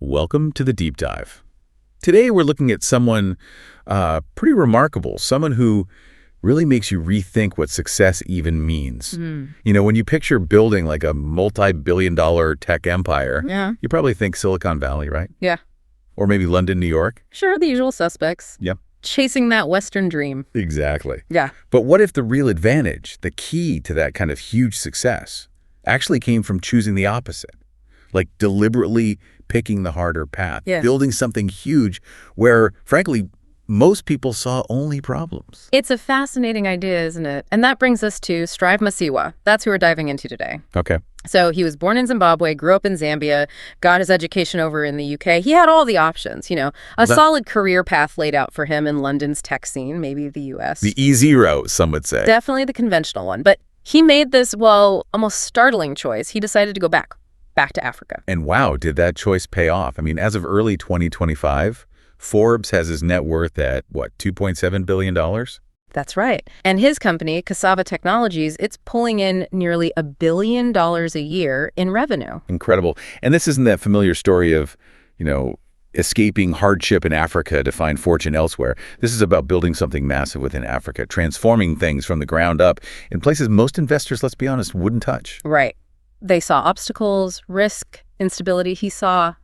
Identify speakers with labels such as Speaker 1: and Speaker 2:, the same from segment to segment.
Speaker 1: Welcome to the Deep Dive. Today we're looking at someone pretty remarkable, someone who really makes you rethink what success even means. You know, when you picture building like a multi-billion-dollar tech empire, you probably think Silicon Valley, right?
Speaker 2: Yeah.
Speaker 1: Or maybe London, New York?
Speaker 2: Sure, the usual suspects.
Speaker 1: Yep.
Speaker 2: Chasing that Western dream.
Speaker 1: Exactly.
Speaker 2: Yeah.
Speaker 1: But what if the real advantage, the key to that kind of huge success, actually came from choosing the opposite? Like deliberately picking the harder path, building something huge where, frankly, most people saw only problems.
Speaker 2: It's a fascinating idea, isn't it? And that brings us to Strive Masiyiwa. That's who we're diving into today.
Speaker 1: Okay.
Speaker 2: So he was born in Zimbabwe, grew up in Zambia, got his education over in the UK. He had all the options, you know, a solid career path laid out for him in London's tech scene, maybe the US.
Speaker 1: The easy road, some would say.
Speaker 2: Definitely the conventional one. But he made this, well, almost startling choice. He decided to go back to Africa.
Speaker 1: And wow, did that choice pay off? I mean, as of early 2025, Forbes has his net worth at, what, $2.7 billion?
Speaker 2: That's right. And his company, Cassava Technologies, it's pulling in nearly $1 billion a year in revenue.
Speaker 1: Incredible. And this isn't that familiar story of, you know, escaping hardship in Africa to find fortune elsewhere. This is about building something massive within Africa, transforming things from the ground up in places most investors, let's be honest, wouldn't touch.
Speaker 2: Right. They saw obstacles, risk, instability. He saw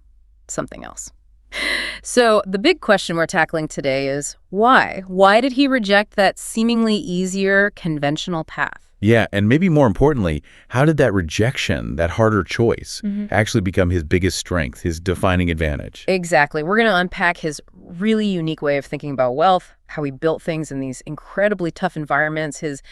Speaker 2: something else. So the big question we're tackling today is why? Why did he reject that seemingly easier, conventional path?
Speaker 1: Yeah, and maybe more importantly, how did that rejection, that harder choice, actually become his biggest strength, his defining advantage?
Speaker 2: Exactly. We're going to unpack his really unique way of thinking about wealth, how he built things in these incredibly tough environments, his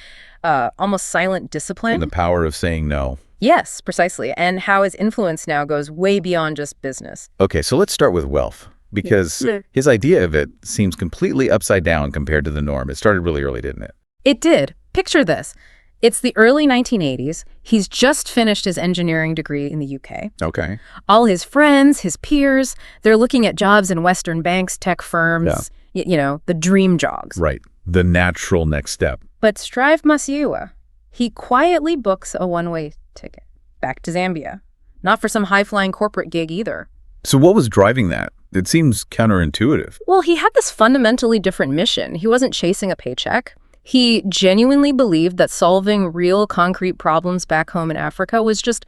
Speaker 2: almost silent discipline.
Speaker 1: And the power of saying no.
Speaker 2: Yes, precisely. And how his influence now goes way beyond just business.
Speaker 1: Okay, so let's start with wealth, because his idea of it seems completely upside down compared to the norm. It started really early, didn't it?
Speaker 2: It did. Picture this. It's the early 1980s. He's just finished his engineering degree in the UK.
Speaker 1: Okay.
Speaker 2: All his friends, his peers, they're looking at jobs in Western banks, tech firms, you know, the dream jobs.
Speaker 1: Right. The natural next step.
Speaker 2: But Strive Masiyiwa, he quietly books a one-way ticket back to Zambia. Not for some high-flying corporate gig either.
Speaker 1: So what was driving that? It seems counterintuitive.
Speaker 2: Well, he had this fundamentally different mission. He wasn't chasing a paycheck. He genuinely believed that solving real concrete problems back home in Africa was just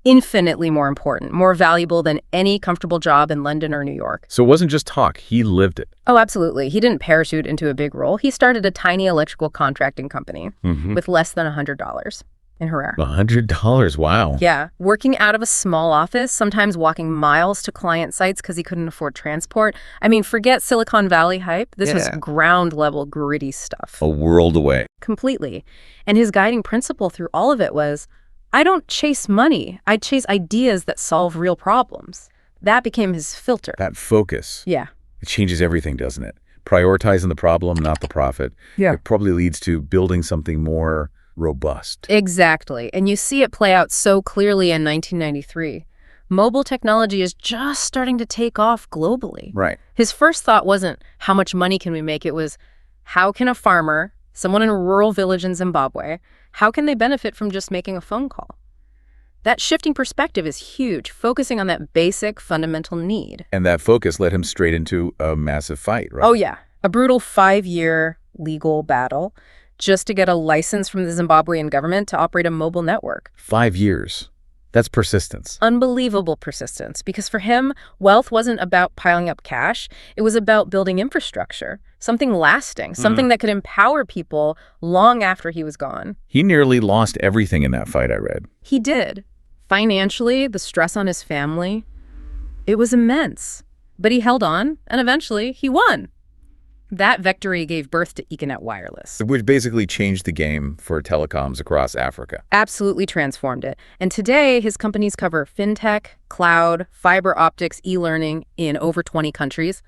Speaker 2: infinitely more important, more valuable than any comfortable job in London or New York.
Speaker 1: So it wasn't just talk, he lived it.
Speaker 2: Oh, absolutely. He didn't parachute into a big role. He started a tiny electrical contracting company with less than $100 in Harare.
Speaker 1: $100, wow.
Speaker 2: Yeah, working out of a small office, sometimes walking miles to client sites because he couldn't afford transport. I mean, forget Silicon Valley hype. This was ground-level, gritty stuff.
Speaker 1: A world away.
Speaker 2: Completely. And his guiding principle through all of it was, I don't chase money. I chase ideas that solve real problems. That became his filter.
Speaker 1: That focus.
Speaker 2: Yeah.
Speaker 1: It changes everything, doesn't it? Prioritizing the problem, not the profit.
Speaker 2: Yeah.
Speaker 1: It probably leads to building something more robust.
Speaker 2: Exactly. And you see it play out so clearly in 1993. Mobile technology is just starting to take off globally.
Speaker 1: Right.
Speaker 2: His first thought wasn't, how much money can we make? It was, how can a farmer, someone in a rural village in Zimbabwe, how can they benefit from just making a phone call? That shifting perspective is huge, focusing on that basic fundamental need.
Speaker 1: And that focus led him straight into a massive fight, right?
Speaker 2: Oh, yeah. A brutal 5-year legal battle just to get a license from the Zimbabwean government to operate a mobile network.
Speaker 1: 5 years. That's persistence.
Speaker 2: Unbelievable persistence, because for him, wealth wasn't about piling up cash. It was about building infrastructure, something lasting, something that could empower people long after he was gone.
Speaker 1: He nearly lost everything in that fight, I read.
Speaker 2: He did. Financially, the stress on his family, it was immense. But he held on, and eventually he won. That victory gave birth to Econet Wireless.
Speaker 1: Which basically changed the game for telecoms across Africa.
Speaker 2: Absolutely transformed it. And today, his companies cover fintech, cloud, fiber optics, e-learning in over 20 countries.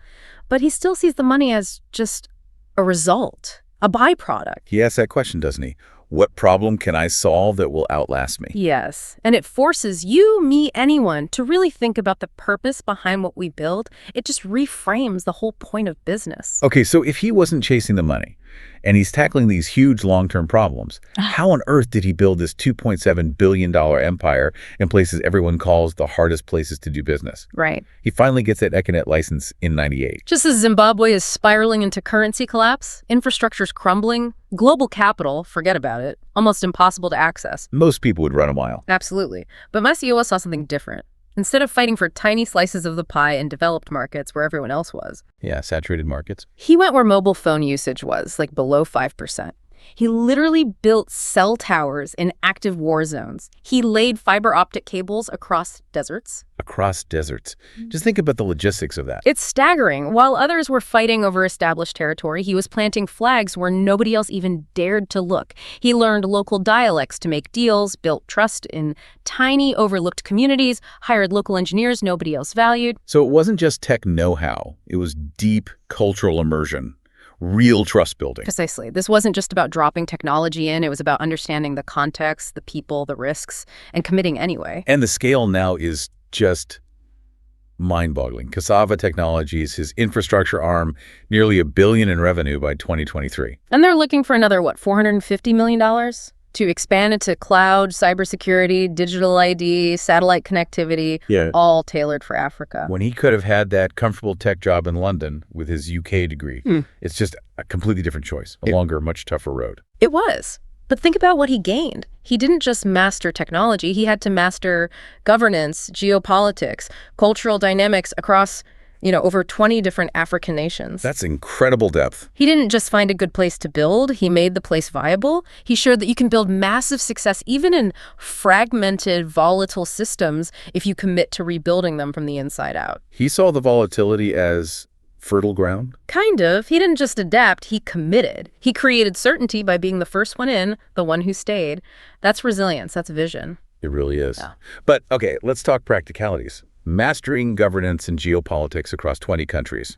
Speaker 2: But he still sees the money as just a result, a byproduct.
Speaker 1: He asks that question, doesn't he? What problem can I solve that will outlast me?
Speaker 2: Yes. And it forces you, me, anyone to really think about the purpose behind what we build. It just reframes the whole point of business.
Speaker 1: Okay, so if he wasn't chasing the money, And he's tackling these huge long-term problems. How on earth did he build this $2.7 billion empire in places everyone calls the hardest places to do business?
Speaker 2: Right.
Speaker 1: He finally gets that Econet license in '98.
Speaker 2: Just as Zimbabwe is spiraling into currency collapse, infrastructure's crumbling, global capital, forget about it, almost impossible to access.
Speaker 1: Most people would run a mile.
Speaker 2: Absolutely. But Masiyiwa saw something different. Instead of fighting for tiny slices of the pie in developed markets where everyone else was,
Speaker 1: Yeah, saturated markets.
Speaker 2: he went where mobile phone usage was, like below 5%. He literally built cell towers in active war zones. He laid fiber optic cables across deserts.
Speaker 1: Across deserts. Just think about the logistics of that.
Speaker 2: It's staggering. While others were fighting over established territory, he was planting flags where nobody else even dared to look. He learned local dialects to make deals, built trust in tiny, overlooked communities, hired local engineers nobody else valued.
Speaker 1: So it wasn't just tech know-how. It was deep cultural immersion. Real trust building.
Speaker 2: Precisely. This wasn't just about dropping technology in. It was about understanding the context, the people, the risks, and committing anyway.
Speaker 1: And the scale now is just mind-boggling. Cassava Technologies, his infrastructure arm, nearly $1 billion in revenue by 2023.
Speaker 2: And they're looking for another, $450 million to expand into cloud, cybersecurity, digital ID, satellite connectivity, all tailored for Africa.
Speaker 1: When he could have had that comfortable tech job in London with his UK degree, it's just a completely different choice, a longer, much tougher road.
Speaker 2: It was. But think about what he gained. He didn't just master technology. He had to master governance, geopolitics, cultural dynamics across, over 20 different African nations.
Speaker 1: That's incredible depth.
Speaker 2: He didn't just find a good place to build. He made the place viable. He showed that you can build massive success even in fragmented, volatile systems if you commit to rebuilding them from the inside out.
Speaker 1: He saw the volatility as fertile ground?
Speaker 2: Kind of. He didn't just adapt, he committed. He created certainty by being the first one in, the one who stayed. That's resilience. That's vision.
Speaker 1: It really is.
Speaker 2: Yeah.
Speaker 1: But, okay, let's talk practicalities. Mastering governance and geopolitics across 20 countries.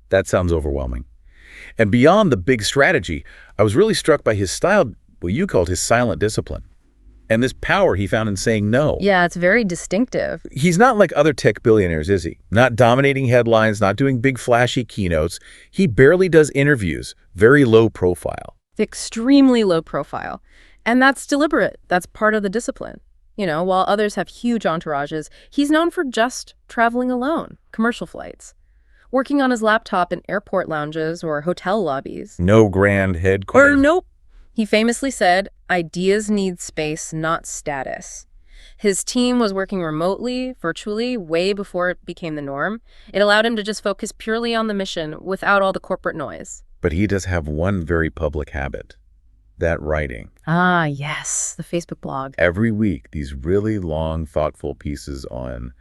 Speaker 1: That sounds overwhelming. And beyond the big strategy, I was really struck by his style, what you called his silent discipline. And this power he found in saying no.
Speaker 2: Yeah, it's very distinctive.
Speaker 1: He's not like other tech billionaires, is he? Not dominating headlines, not doing big flashy keynotes. He barely does interviews, very low profile.
Speaker 2: Extremely low profile. And that's deliberate. That's part of the discipline. While others have huge entourages, he's known for just traveling alone, commercial flights, working on his laptop in airport lounges or hotel lobbies.
Speaker 1: No grand headquarters.
Speaker 2: Or nope. He famously said, ideas need space, not status. His team was working remotely, virtually, way before it became the norm. It allowed him to just focus purely on the mission without all the corporate noise.
Speaker 1: But he does have one very public habit. That writing.
Speaker 2: Ah, yes, the Facebook blog.
Speaker 1: Every week, these really long, thoughtful pieces on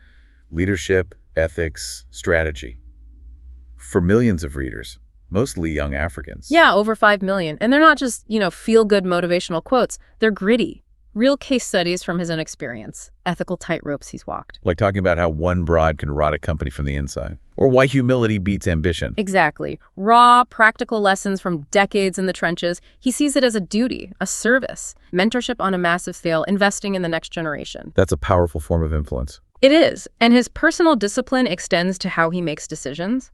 Speaker 1: leadership, ethics, strategy. For millions of readers, mostly young Africans.
Speaker 2: Yeah, over 5 million. And they're not just, feel-good motivational quotes. They're gritty. Real case studies from his own experience. Ethical tightropes he's walked.
Speaker 1: Like talking about how one bribe can rot a company from the inside. Or why humility beats ambition.
Speaker 2: Exactly. Raw, practical lessons from decades in the trenches. He sees it as a duty, a service, mentorship on a massive scale, investing in the next generation.
Speaker 1: That's a powerful form of influence.
Speaker 2: It is. And his personal discipline extends to how he makes decisions.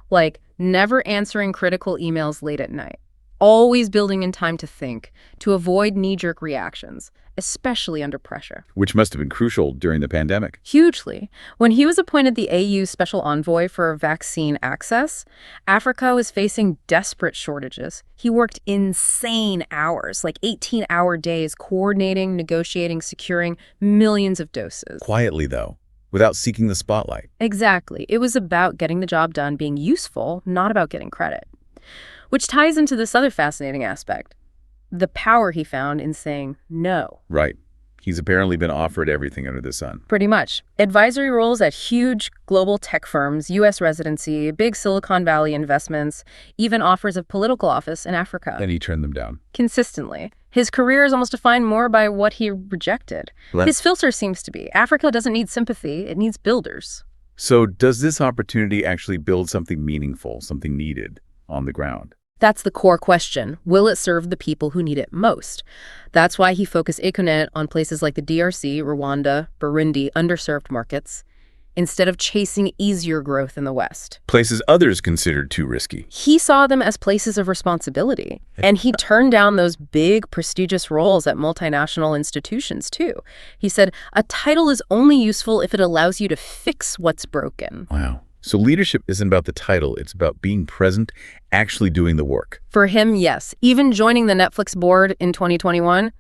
Speaker 2: Like never answering critical emails late at night. Always building in time to think, to avoid knee-jerk reactions, especially under pressure.
Speaker 1: Which must have been crucial during the pandemic.
Speaker 2: Hugely. When he was appointed the AU Special Envoy for vaccine access, Africa was facing desperate shortages. He worked insane hours, like 18-hour days, coordinating, negotiating, securing millions of doses.
Speaker 1: Quietly, though, without seeking the spotlight.
Speaker 2: Exactly. It was about getting the job done, being useful, not about getting credit. Which ties into this other fascinating aspect, the power he found in saying no.
Speaker 1: Right. He's apparently been offered everything under the sun.
Speaker 2: Pretty much. Advisory roles at huge global tech firms, U.S. residency, big Silicon Valley investments, even offers of political office in Africa.
Speaker 1: And he turned them down.
Speaker 2: Consistently. His career is almost defined more by what he rejected. His filter seems to be, Africa doesn't need sympathy, it needs builders.
Speaker 1: So does this opportunity actually build something meaningful, something needed on the ground?
Speaker 2: That's the core question. Will it serve the people who need it most? That's why he focused Econet on places like the DRC, Rwanda, Burundi, underserved markets. instead of chasing easier growth in the West.
Speaker 1: Places others considered too risky.
Speaker 2: He saw them as places of responsibility, and he turned down those big, prestigious roles at multinational institutions, too. He said, a title is only useful if it allows you to fix what's broken.
Speaker 1: Wow. So leadership isn't about the title, it's about being present, actually doing the work.
Speaker 2: For him, yes. Even joining the Netflix board in 2021,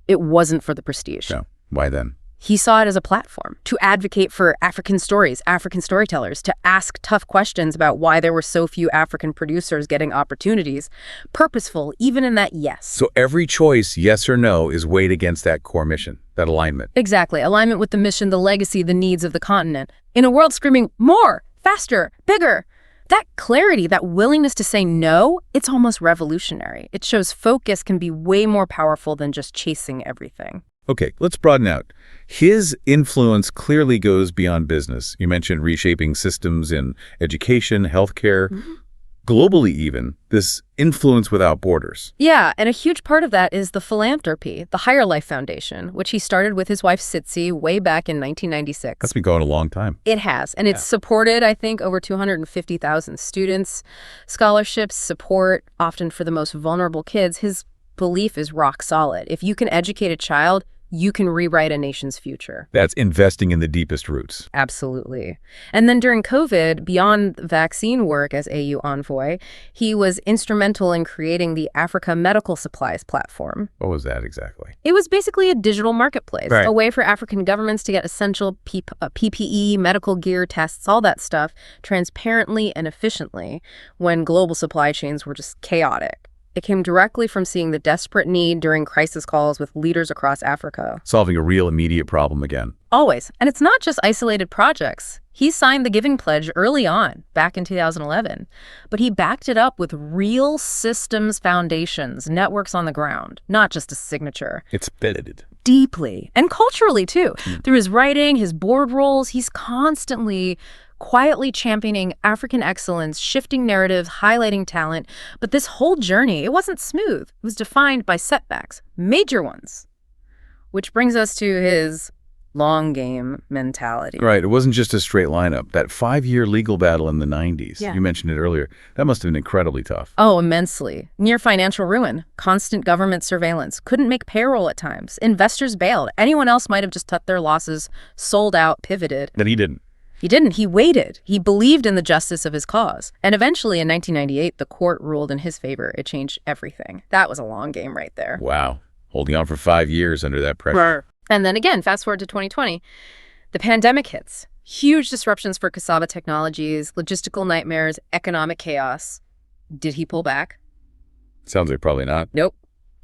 Speaker 2: it wasn't for the prestige.
Speaker 1: No. Why then?
Speaker 2: He saw it as a platform to advocate for African stories, African storytellers, to ask tough questions about why there were so few African producers getting opportunities. Purposeful, even in that yes.
Speaker 1: So every choice, yes or no, is weighed against that core mission, that alignment.
Speaker 2: Exactly. Alignment with the mission, the legacy, the needs of the continent. In a world screaming, more, faster, bigger. That clarity, that willingness to say no, it's almost revolutionary. It shows focus can be way more powerful than just chasing everything.
Speaker 1: Okay, let's broaden out. His influence clearly goes beyond business. You mentioned reshaping systems in education, healthcare, globally even, this influence without borders.
Speaker 2: Yeah, and a huge part of that is the philanthropy, the Higher Life Foundation, which he started with his wife Sitsi way back in 1996.
Speaker 1: That's been going a long time.
Speaker 2: It has, and it's supported, I think, over 250,000 students. Scholarships, support, often for the most vulnerable kids. His belief is rock solid. If you can educate a child, you can rewrite a nation's future.
Speaker 1: That's investing in the deepest roots.
Speaker 2: Absolutely. And then during COVID, beyond vaccine work as AU envoy, he was instrumental in creating the Africa Medical Supplies platform.
Speaker 1: What was that exactly?
Speaker 2: It was basically a digital marketplace,
Speaker 1: Right.
Speaker 2: a way for African governments to get essential PPE, medical gear, tests, all that stuff, transparently and efficiently when global supply chains were just chaotic. It came directly from seeing the desperate need during crisis calls with leaders across Africa.
Speaker 1: Solving a real immediate problem again.
Speaker 2: Always. And it's not just isolated projects. He signed the Giving Pledge early on, back in 2011. But he backed it up with real systems foundations, networks on the ground, not just a signature.
Speaker 1: It's embedded.
Speaker 2: Deeply. And culturally, too. Through his writing, his board roles, he's constantly quietly championing African excellence, shifting narratives, highlighting talent. But this whole journey, it wasn't smooth. It was defined by setbacks, major ones. Which brings us to his long game mentality.
Speaker 1: Right. It wasn't just a straight lineup. That 5-year legal battle in the 90s,
Speaker 2: Yeah.
Speaker 1: you mentioned it earlier, that must have been incredibly tough.
Speaker 2: Oh, immensely. Near financial ruin, constant government surveillance, couldn't make payroll at times. Investors bailed. Anyone else might have just cut their losses, sold out, pivoted.
Speaker 1: Then he didn't.
Speaker 2: He didn't. He waited. He believed in the justice of his cause. And eventually, in 1998, the court ruled in his favor. It changed everything. That was a long game right there.
Speaker 1: Wow. Holding on for 5 years under that pressure.
Speaker 2: And then again, fast forward to 2020, the pandemic hits. Huge disruptions for Cassava Technologies, logistical nightmares, economic chaos. Did he pull back?
Speaker 1: Sounds like probably not.
Speaker 2: Nope.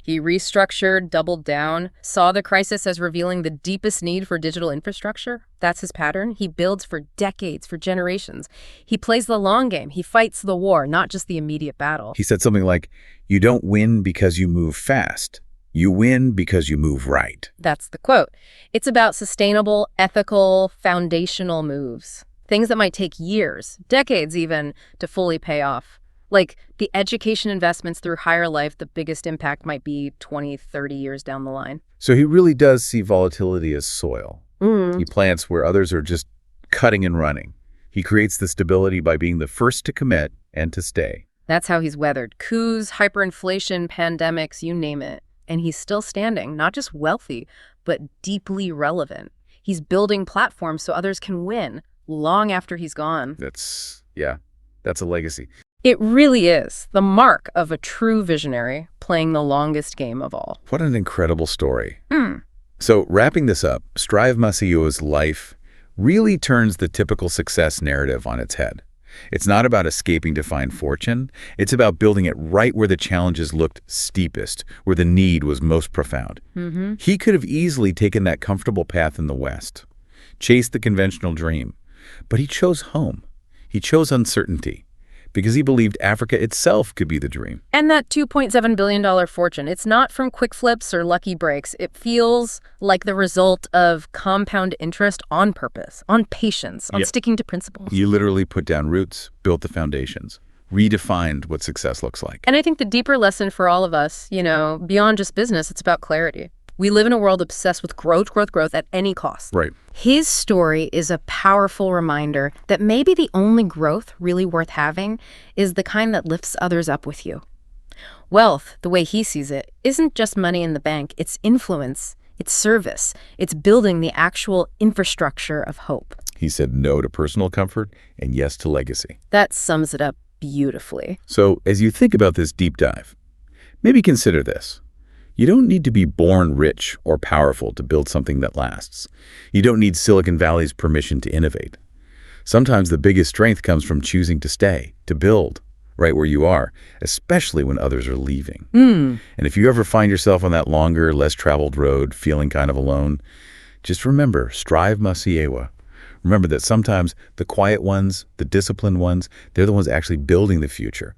Speaker 2: He restructured, doubled down, saw the crisis as revealing the deepest need for digital infrastructure. That's his pattern. He builds for decades, for generations. He plays the long game. He fights the war, not just the immediate battle.
Speaker 1: He said something like, you don't win because you move fast. You win because you move right.
Speaker 2: That's the quote. It's about sustainable, ethical, foundational moves. Things that might take years, decades even, to fully pay off. Like the education investments through Higher Life, the biggest impact might be 20, 30 years down the line.
Speaker 1: So he really does see volatility as soil. He plants where others are just cutting and running. He creates the stability by being the first to commit and to stay.
Speaker 2: That's how he's weathered coups, hyperinflation, pandemics, you name it. And he's still standing, not just wealthy, but deeply relevant. He's building platforms so others can win long after he's gone.
Speaker 1: That's a legacy.
Speaker 2: It really is the mark of a true visionary playing the longest game of all.
Speaker 1: What an incredible story. So wrapping this up, Strive Masiyiwa's life really turns the typical success narrative on its head. It's not about escaping to find fortune. It's about building it right where the challenges looked steepest, where the need was most profound. He could have easily taken that comfortable path in the West, chased the conventional dream, but he chose home. He chose uncertainty because he believed Africa itself could be the dream.
Speaker 2: And that $2.7 billion fortune, it's not from quick flips or lucky breaks. It feels like the result of compound interest on purpose, on patience, on sticking to principles.
Speaker 1: You literally put down roots, built the foundations, redefined what success looks like.
Speaker 2: And I think the deeper lesson for all of us, beyond just business, it's about clarity. We live in a world obsessed with growth, growth, growth at any cost.
Speaker 1: Right.
Speaker 2: His story is a powerful reminder that maybe the only growth really worth having is the kind that lifts others up with you. Wealth, the way he sees it, isn't just money in the bank. It's influence, it's service, it's building the actual infrastructure of hope.
Speaker 1: He said no to personal comfort and yes to legacy.
Speaker 2: That sums it up beautifully.
Speaker 1: So as you think about this deep dive, maybe consider this. You don't need to be born rich or powerful to build something that lasts. You don't need Silicon Valley's permission to innovate. Sometimes the biggest strength comes from choosing to stay, to build, right where you are, especially when others are leaving. And if you ever find yourself on that longer, less traveled road, feeling kind of alone, just remember, Strive Masiyiwa. Remember that sometimes the quiet ones, the disciplined ones, they're the ones actually building the future.